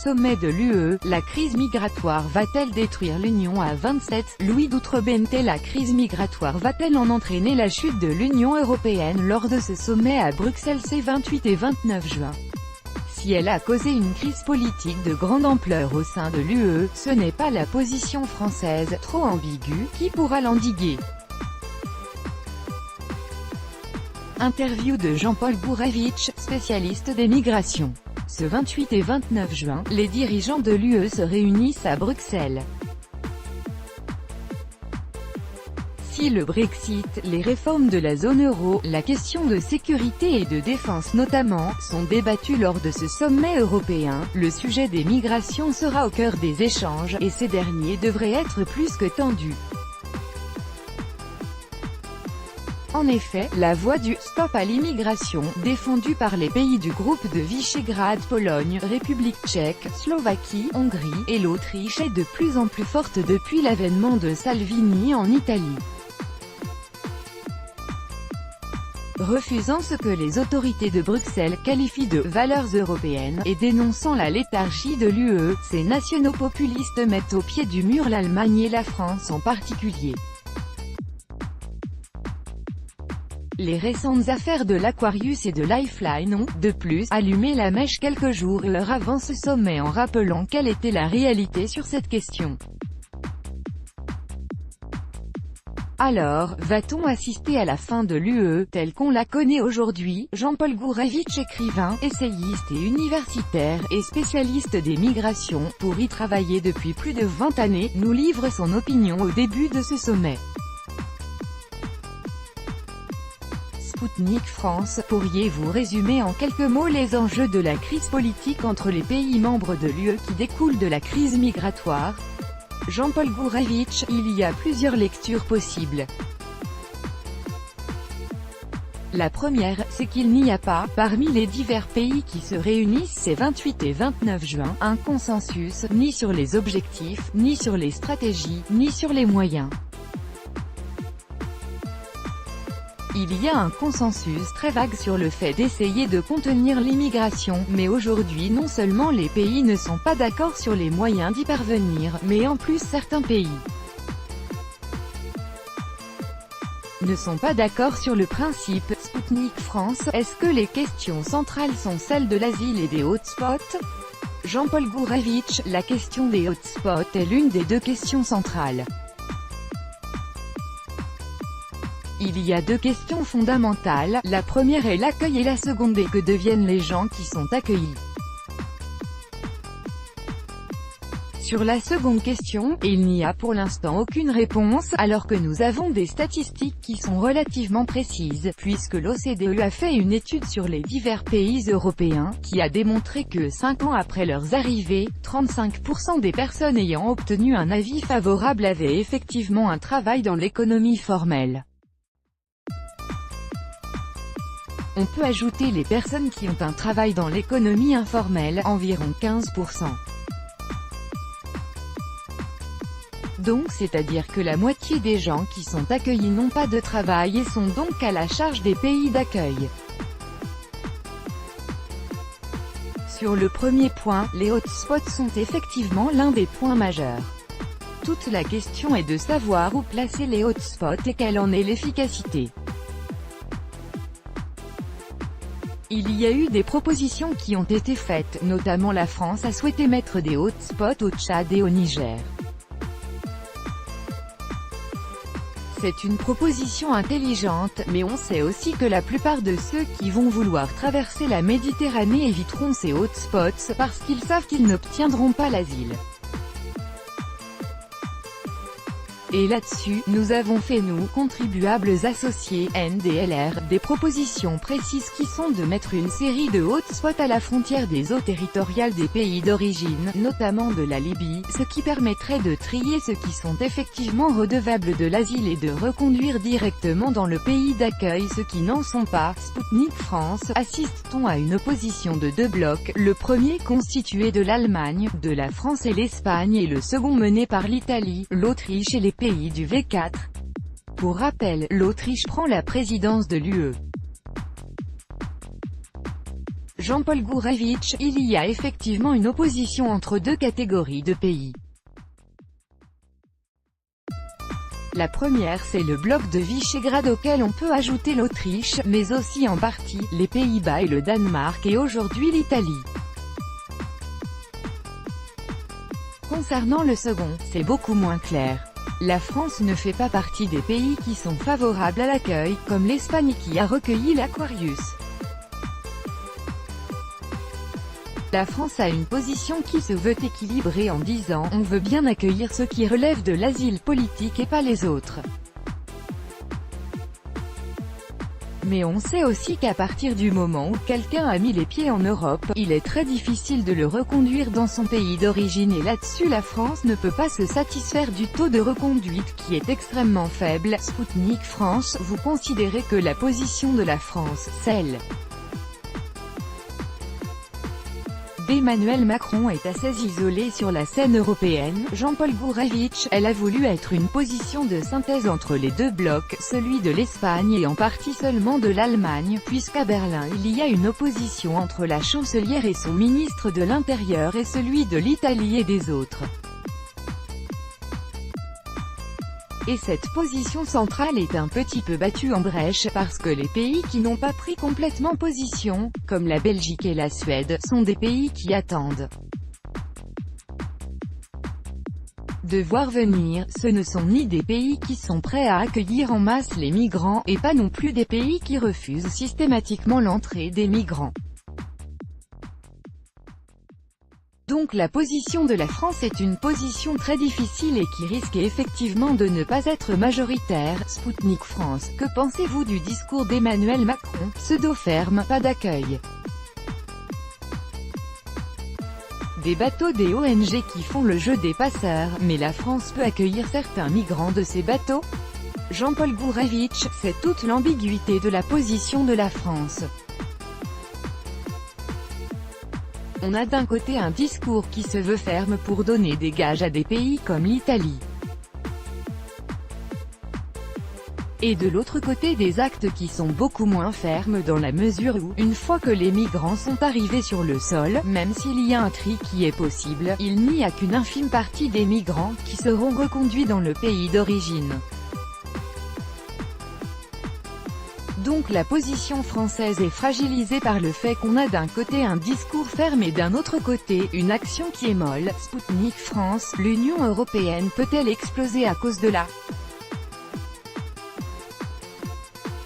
Sommet de l'UE, la crise migratoire va-t-elle détruire l'Union à 27? Louis d'Outre-Bente. La crise migratoire va-t-elle en entraîner la chute de l'Union européenne lors de ce sommet à Bruxelles ces 28 et 29 juin? Si elle a causé une crise politique de grande ampleur au sein de l'UE, ce n'est pas la position française, trop ambiguë, qui pourra l'endiguer. Interview de Jean-Paul Gourevitch, spécialiste des migrations. Ce 28 et 29 juin, les dirigeants de l'UE se réunissent à Bruxelles. Si le Brexit, les réformes de la zone euro, la question de sécurité et de défense notamment, sont débattues lors de ce sommet européen, le sujet des migrations sera au cœur des échanges, et ces derniers devraient être plus que tendus. En effet, la voie du « stop à l'immigration » défendue par les pays du groupe de Visegrad, Pologne, République tchèque, Slovaquie, Hongrie, et l'Autriche est de plus en plus forte depuis l'avènement de Salvini en Italie. Refusant ce que les autorités de Bruxelles qualifient de « valeurs européennes » et dénonçant la léthargie de l'UE, ces nationaux populistes mettent au pied du mur l'Allemagne et la France en particulier. Les récentes affaires de l'Aquarius et de Lifeline ont, de plus, allumé la mèche quelques jours avant ce sommet en rappelant quelle était la réalité sur cette question. Alors, va-t-on assister à la fin de l'UE, telle qu'on la connaît aujourd'hui? Jean-Paul Gourevitch, écrivain, essayiste et universitaire, et spécialiste des migrations, pour y travailler depuis plus de 20 années, nous livre son opinion au début de ce sommet. Sputnik France, pourriez-vous résumer en quelques mots les enjeux de la crise politique entre les pays membres de l'UE qui découlent de la crise migratoire? Jean-Paul Gourevitch, il y a plusieurs lectures possibles. La première, c'est qu'il n'y a pas, parmi les divers pays qui se réunissent ces 28 et 29 juin, un consensus, ni sur les objectifs, ni sur les stratégies, ni sur les moyens. Il y a un consensus très vague sur le fait d'essayer de contenir l'immigration, mais aujourd'hui non seulement les pays ne sont pas d'accord sur les moyens d'y parvenir, mais en plus certains pays ne sont pas d'accord sur le principe. Sputnik France, est-ce que les questions centrales sont celles de l'asile et des hotspots? Jean-Paul Gourevitch, la question des hotspots est l'une des deux questions centrales. Il y a deux questions fondamentales, la première est l'accueil et la seconde est que deviennent les gens qui sont accueillis. Sur la seconde question, il n'y a pour l'instant aucune réponse, alors que nous avons des statistiques qui sont relativement précises, puisque l'OCDE a fait une étude sur les divers pays européens, qui a démontré que 5 ans après leurs arrivées, 35% des personnes ayant obtenu un avis favorable avaient effectivement un travail dans l'économie formelle. On peut ajouter les personnes qui ont un travail dans l'économie informelle, environ 15%. Donc c'est-à-dire que la moitié des gens qui sont accueillis n'ont pas de travail et sont donc à la charge des pays d'accueil. Sur le premier point, les hotspots sont effectivement l'un des points majeurs. Toute la question est de savoir où placer les hotspots et quelle en est l'efficacité. Il y a eu des propositions qui ont été faites, notamment la France a souhaité mettre des hotspots au Tchad et au Niger. C'est une proposition intelligente, mais on sait aussi que la plupart de ceux qui vont vouloir traverser la Méditerranée éviteront ces hotspots, parce qu'ils savent qu'ils n'obtiendront pas l'asile. Et là-dessus, nous avons fait nous, contribuables associés, NDLR, des propositions précises qui sont de mettre une série de hotspots à la frontière des eaux territoriales des pays d'origine, notamment de la Libye, ce qui permettrait de trier ceux qui sont effectivement redevables de l'asile et de reconduire directement dans le pays d'accueil ceux qui n'en sont pas. Sputnik France, assiste-t-on à une opposition de deux blocs, le premier constitué de l'Allemagne, de la France et l'Espagne et le second mené par l'Italie, l'Autriche et les pays du V4. Pour rappel, l'Autriche prend la présidence de l'UE. Jean-Paul Gourevitch, il y a effectivement une opposition entre deux catégories de pays. La première, c'est le bloc de Visegrad auquel on peut ajouter l'Autriche, mais aussi en partie, les Pays-Bas et le Danemark et aujourd'hui l'Italie. Concernant le second, c'est beaucoup moins clair. La France ne fait pas partie des pays qui sont favorables à l'accueil, comme l'Espagne qui a recueilli l'Aquarius. La France a une position qui se veut équilibrée en disant « on veut bien accueillir ceux qui relèvent de l'asile politique et pas les autres ». Mais on sait aussi qu'à partir du moment où quelqu'un a mis les pieds en Europe, il est très difficile de le reconduire dans son pays d'origine et là-dessus la France ne peut pas se satisfaire du taux de reconduite qui est extrêmement faible. Sputnik France, vous considérez que la position de la France, celle d'Emmanuel Macron est assez isolée sur la scène européenne. Jean-Paul Gourevitch, elle a voulu être une position de synthèse entre les deux blocs, celui de l'Espagne et en partie seulement de l'Allemagne, puisqu'à Berlin il y a une opposition entre la chancelière et son ministre de l'Intérieur et celui de l'Italie et des autres. Et cette position centrale est un petit peu battue en brèche parce que les pays qui n'ont pas pris complètement position, comme la Belgique et la Suède, sont des pays qui attendent de voir venir. Ce ne sont ni des pays qui sont prêts à accueillir en masse les migrants, et pas non plus des pays qui refusent systématiquement l'entrée des migrants. Donc la position de la France est une position très difficile et qui risque effectivement de ne pas être majoritaire. Sputnik France, que pensez-vous du discours d'Emmanuel Macron, pseudo-ferme, pas d'accueil? Des bateaux des ONG qui font le jeu des passeurs, mais la France peut accueillir certains migrants de ces bateaux? Jean-Paul Gourevitch, c'est toute l'ambiguïté de la position de la France. On a d'un côté un discours qui se veut ferme pour donner des gages à des pays comme l'Italie. Et de l'autre côté des actes qui sont beaucoup moins fermes dans la mesure où, une fois que les migrants sont arrivés sur le sol, même s'il y a un tri qui est possible, il n'y a qu'une infime partie des migrants qui seront reconduits dans le pays d'origine. Donc la position française est fragilisée par le fait qu'on a d'un côté un discours ferme et d'un autre côté, une action qui est molle. Sputnik France, l'Union européenne peut-elle exploser à cause de la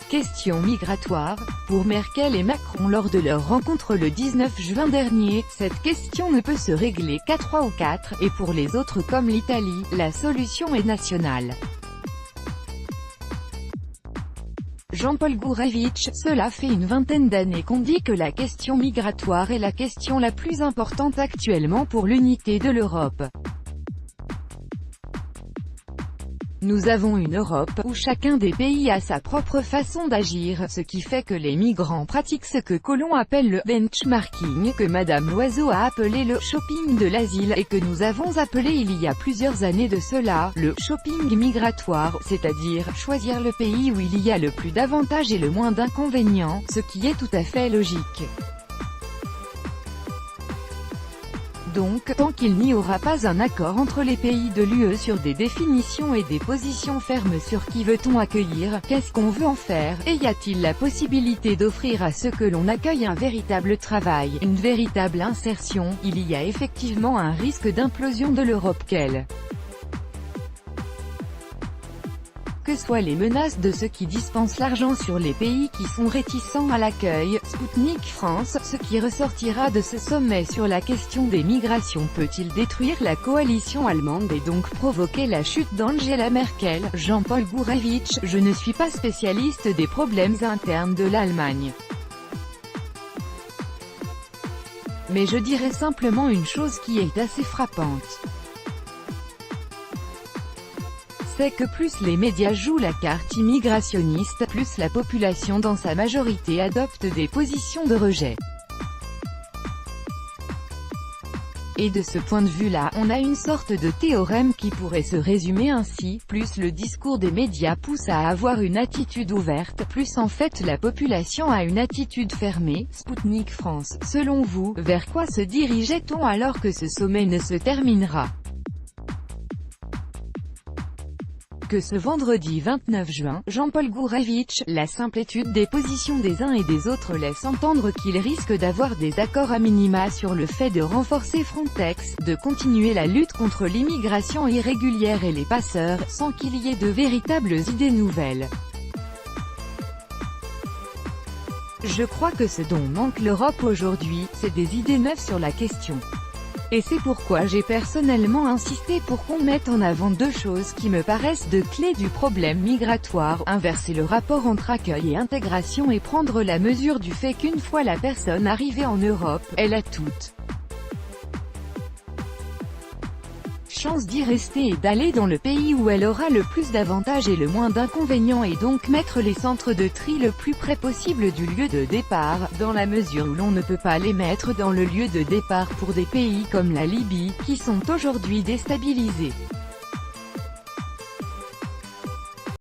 question migratoire? Pour Merkel et Macron lors de leur rencontre le 19 juin dernier, cette question ne peut se régler qu'à 3 ou 4, et pour les autres comme l'Italie, la solution est nationale. Jean-Paul Gourevitch, cela fait une vingtaine d'années qu'on dit que la question migratoire est la question la plus importante actuellement pour l'unité de l'Europe. Nous avons une Europe où chacun des pays a sa propre façon d'agir, ce qui fait que les migrants pratiquent ce que Colomb appelle le benchmarking, que Madame Loiseau a appelé le shopping de l'asile, et que nous avons appelé il y a plusieurs années de cela, le shopping migratoire, c'est-à-dire choisir le pays où il y a le plus d'avantages et le moins d'inconvénients, ce qui est tout à fait logique. Donc, tant qu'il n'y aura pas un accord entre les pays de l'UE sur des définitions et des positions fermes sur qui veut-on accueillir, qu'est-ce qu'on veut en faire, et y a-t-il la possibilité d'offrir à ceux que l'on accueille un véritable travail, une véritable insertion, il y a effectivement un risque d'implosion de l'Europe que soient les menaces de ceux qui dispensent l'argent sur les pays qui sont réticents à l'accueil. Sputnik France, ce qui ressortira de ce sommet sur la question des migrations peut-il détruire la coalition allemande et donc provoquer la chute d'Angela Merkel? Jean-Paul Gourevitch, je ne suis pas spécialiste des problèmes internes de l'Allemagne. Mais je dirais simplement une chose qui est assez frappante. C'est que plus les médias jouent la carte immigrationniste, plus la population dans sa majorité adopte des positions de rejet. Et de ce point de vue-là, on a une sorte de théorème qui pourrait se résumer ainsi, plus le discours des médias pousse à avoir une attitude ouverte, plus en fait la population a une attitude fermée. Sputnik France. Selon vous, vers quoi se dirigeait-on alors que ce sommet ne se terminera que ce vendredi 29 juin, Jean-Paul Gourevitch, la simple étude des positions des uns et des autres laisse entendre qu'il risque d'avoir des accords à minima sur le fait de renforcer Frontex, de continuer la lutte contre l'immigration irrégulière et les passeurs, sans qu'il y ait de véritables idées nouvelles. Je crois que ce dont manque l'Europe aujourd'hui, c'est des idées neuves sur la question. Et c'est pourquoi j'ai personnellement insisté pour qu'on mette en avant deux choses qui me paraissent de clés du problème migratoire, inverser le rapport entre accueil et intégration et prendre la mesure du fait qu'une fois la personne arrivée en Europe, elle a toutes chance d'y rester et d'aller dans le pays où elle aura le plus d'avantages et le moins d'inconvénients et donc mettre les centres de tri le plus près possible du lieu de départ, dans la mesure où l'on ne peut pas les mettre dans le lieu de départ pour des pays comme la Libye, qui sont aujourd'hui déstabilisés.